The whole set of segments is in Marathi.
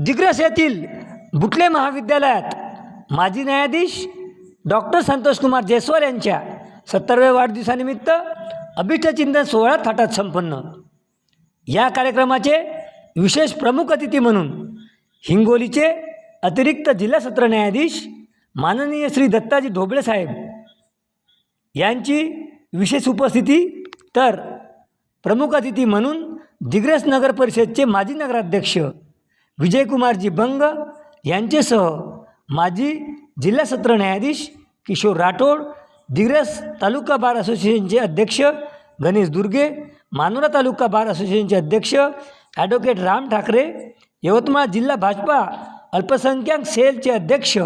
दिग्रस येथील बुटले महाविद्यालयात माजी न्यायाधीश डॉक्टर संतोषकुमार जयस्वाल यांच्या 70व्या वाढदिवसानिमित्त अभिष्टचिंतन सोहळा थाटात संपन्न। या कार्यक्रमाचे विशेष प्रमुख अतिथी म्हणून हिंगोलीचे अतिरिक्त जिल्हा सत्र न्यायाधीश माननीय श्री दत्ताजी ढोबळे साहेब यांची विशेष उपस्थिती, तर प्रमुख अतिथी म्हणून दिग्रस नगर परिषदचे माजी नगराध्यक्ष विजयकुमारजी बंग यांचेसह माजी जिल्हा सत्र न्यायाधीश किशोर राठोड, दिग्रस तालुका बार असोसिएशनचे अध्यक्ष गणेश दुर्गे, मानोरा तालुका बार असोसिएशनचे अध्यक्ष ॲडव्होकेट राम ठाकरे, यवतमाळ जिल्हा भाजपा अल्पसंख्याक सेलचे अध्यक्ष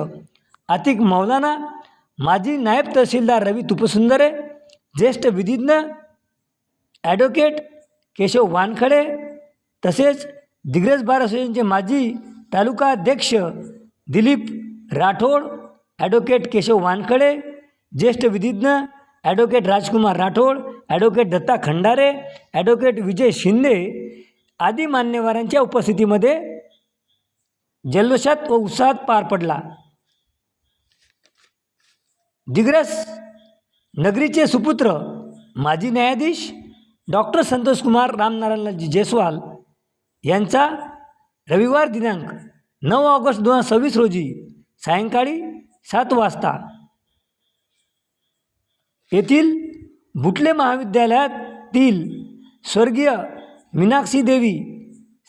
आतिक मौलाना, माजी नायब तहसीलदार रवी तुपसुंदरे, ज्येष्ठ विधिज्ञ ॲडव्होकेट केशव वानखडे, तसेच दिग्रस बार असोसिएशनचे माजी तालुका अध्यक्ष दिलीप राठोड, ॲडव्होकेट केशव वानखडे, ज्येष्ठ विधिज्ञ ॲडव्होकेट राजकुमार राठोड, ॲडव्होकेट दत्ता खंडारे, ॲडव्होकेट विजय शिंदे आदी मान्यवरांच्या उपस्थितीमध्ये जल्लोषात व उत्साहात पार पडला। दिग्रस नगरीचे सुपुत्र माजी न्यायाधीश डॉक्टर संतोषकुमार रामनारायणजी जयस्वाल यांचा रविवार दिनांक 9 ऑगस्ट 2026 रोजी सायंकाळी 7 वाजता येथील बुटले महाविद्यालयातील स्वर्गीय मीनाक्षी देवी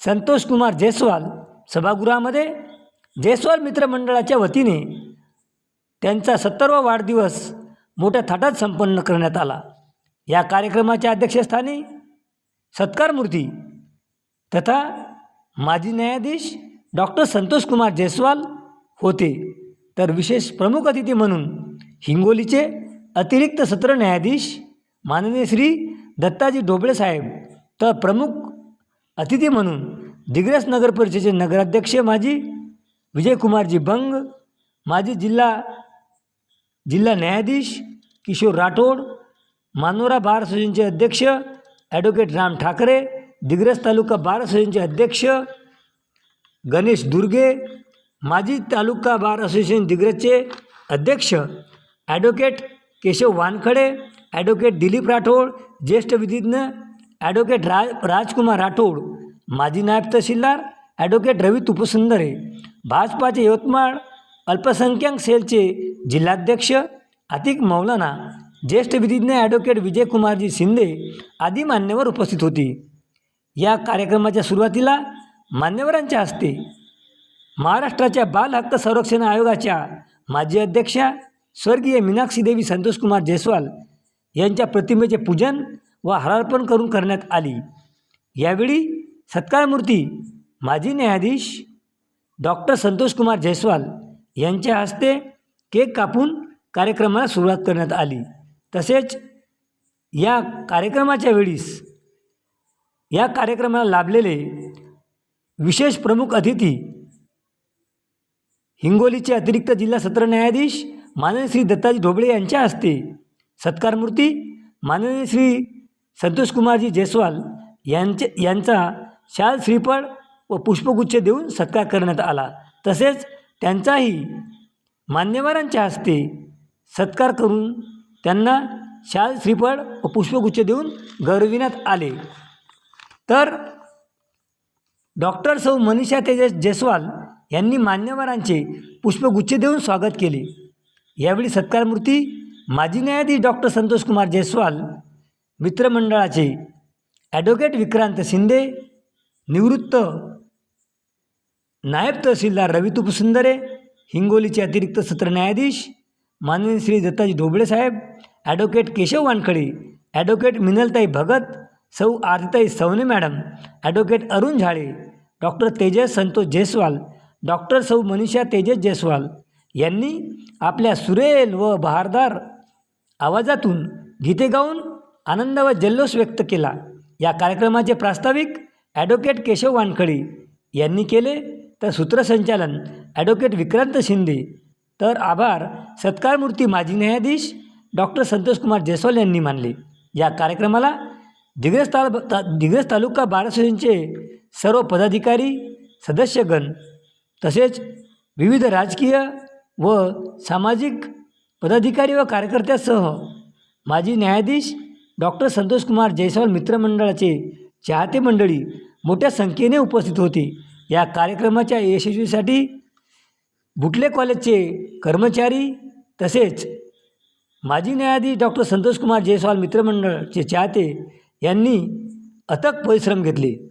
संतोषकुमार जयस्वाल सभागृहामध्ये जयस्वाल मित्रमंडळाच्या वतीने त्यांचा 70वा वाढदिवस मोठ्या थाटात संपन्न करण्यात आला। या कार्यक्रमाच्या अध्यक्षस्थानी सत्कारमूर्ती तथा माजी न्यायाधीश डॉक्टर संतोषकुमार जयस्वाल होते, तर विशेष प्रमुख अतिथी म्हणून हिंगोलीचे अतिरिक्त सत्र न्यायाधीश माननीय श्री दत्ताजी ढोबळे साहेब, तर प्रमुख अतिथी म्हणून दिग्रस नगर परिषदेचे नगराध्यक्ष माजी विजयकुमारजी बंग, माजी जिल्हा न्यायाधीश किशोर राठोड, मानोरा बार असोसिएशनचे अध्यक्ष ॲडव्होकेट राम ठाकरे, दिग्रस तालुका बार असोसिएशनचे अध्यक्ष गणेश दुर्गे, माजी तालुका बार असोसिएशन दिग्रसचे अध्यक्ष ॲडव्होकेट केशव वानखडे, ॲडव्होकेट दिलीप राठोड, ज्येष्ठ विधिज्ञ ॲडव्होकेट राजकुमार राठोड, माजी नायब तहसीलदार ॲडव्होकेट रवी तुपसुंदरे, भाजपाचे यवतमाळ अल्पसंख्याक सेलचे जिल्हाध्यक्ष आतिक मौलाना, ज्येष्ठ विधिज्ञ ॲडव्होकेट विजयकुमारजी शिंदे आदी मान्यवर उपस्थित होती। या कार्यक्रमाच्या सुरुवातीला मान्यवरांच्या हस्ते महाराष्ट्राच्या बाल हक्क संरक्षण आयोगाच्या माजी अध्यक्षा स्वर्गीय मीनाक्षी देवी संतोषकुमार जयस्वाल यांच्या प्रतिमेचे पूजन व हारार्पण करून करण्यात आली। यावेळी सत्कारमूर्ती माजी न्यायाधीश डॉक्टर संतोषकुमार जयस्वाल यांच्या हस्ते केक कापून कार्यक्रमाला सुरुवात करण्यात आली। तसेच या कार्यक्रमाला लाभलेले विशेष प्रमुख अतिथी हिंगोलीचे अतिरिक्त जिल्हा सत्र न्यायाधीश माननीय श्री दत्ताजी ढोबळे यांच्या हस्ते सत्कारमूर्ती माननीय श्री संतोषकुमारजी जयस्वाल यांचा शाल श्रीफळ व पुष्पगुच्छ देऊन सत्कार करण्यात आला। तसेच त्यांचाही मान्यवरांच्या हस्ते सत्कार करून त्यांना शाल श्रीफळ व पुष्पगुच्छ देऊन गौरविण्यात आले। तर डॉक्टर सौ मनीषा तेजस जयस्वाल यांनी मान्यवरांचे पुष्पगुच्छ देऊन स्वागत केले। यावेळी सत्कारमूर्ती माजी न्यायाधीश डॉक्टर संतोषकुमार जयस्वाल मित्रमंडळाचे ॲडव्होकेट विक्रांत शिंदे, निवृत्त नायब तहसीलदार रवी तुपसुंदरे, हिंगोलीचे अतिरिक्त सत्र न्यायाधीश माननीय श्री दत्ताजी ढोबळे साहेब, ॲडव्होकेट केशव वानखडे, ॲडव्होकेट मिनलताई भगत, सौ Aartitai Savane madam, advocate Arun Zhale, doctor Tejas Santosh Jaiswal, doctor सौ मनीषा तेजस जयस्वाल यांनी आपल्या सुरेल व बहारदार आवाजातून गीते गाऊन आनंद व जल्लोष व्यक्त केला। या कार्यक्रमाचे प्रास्ताविक ॲडव्होकेट केशव वानखडे यांनी केले, तर सूत्रसंचालन ॲडव्होकेट विक्रांत शिंदे, तर आभार सत्कारमूर्ती माजी न्यायाधीश डॉक्टर संतोषकुमार जयस्वाल यांनी मानले। या कार्यक्रमाला दिग्रस तालुका बार असोसिएशनचे सर्व पदाधिकारी, सदस्यगण तसेच विविध राजकीय व सामाजिक पदाधिकारी व कार्यकर्त्यासह माजी न्यायाधीश डॉक्टर संतोषकुमार जयस्वाल मित्रमंडळाचे चाहते मंडळी मोठ्या संख्येने उपस्थित होती. या कार्यक्रमाच्या यशस्वीसाठी बुटले कॉलेजचे कर्मचारी तसेच माजी न्यायाधीश डॉक्टर संतोषकुमार जयस्वाल मित्रमंडळाचे चाहते यांनी अथक परिश्रम घेतले.